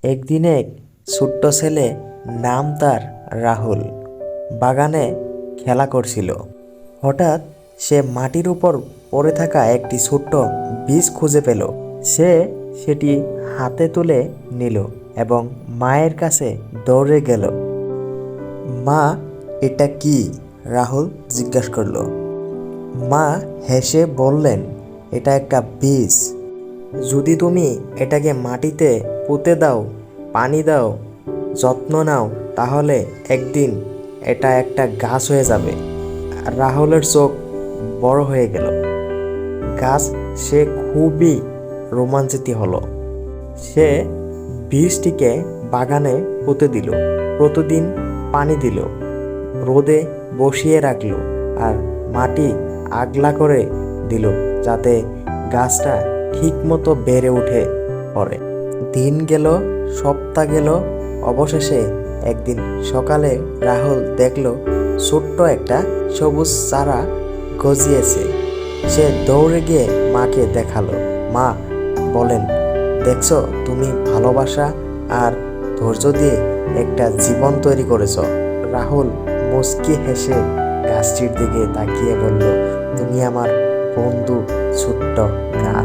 একদিন এক ছোট্ট ছেলে, নাম তার রাহুল, বাগানে খেলা করছিল। হঠাৎ সে মাটির উপর পড়ে থাকা একটি ছোট্ট বীজ খুঁজে পেল। সে সেটি হাতে তুলে নিল এবং মায়ের কাছে দৌড়ে গেল। মা, এটা কি? রাহুল জিজ্ঞাসা করল। মা হেসে বললেন, এটা একটা বীজ। যদি তুমি এটাকে মাটিতে পুঁতে দাও, পানি দাও, যত্ন নাও, তাহলে একদিন এটা একটা গাছ হয়ে যাবে। রাহুলের চোখ বড় হয়ে গেল। গাছ সে খুবই রোমাঞ্চিত হলো। সে বীজটিকে বাগানে পুঁতে দিল, প্রতিদিন পানি দিল, রোদে বসিয়ে রাখলো আর মাটি আগলা করে দিল, যাতে গাছটা ঠিকমতো বেড়ে উঠে পড়ে। দিন গেল, সপ্তাহ গেল, অবশেষে একদিন সকালে রাহুল দেখল ছোট্ট একটা সবুজ চারা গজিয়েছে। সে দৌড়ে গিয়ে মাকে দেখালো। মা বলেন, দেখছো, তুমি ভালোবাসা আর ধৈর্য দিয়ে একটা জীবন তৈরি করেছ। রাহুল মুচকি হেসে গাছটির দিকে তাকিয়ে বলল, তুমি আমার বন্ধু, ছোট্ট গাছ।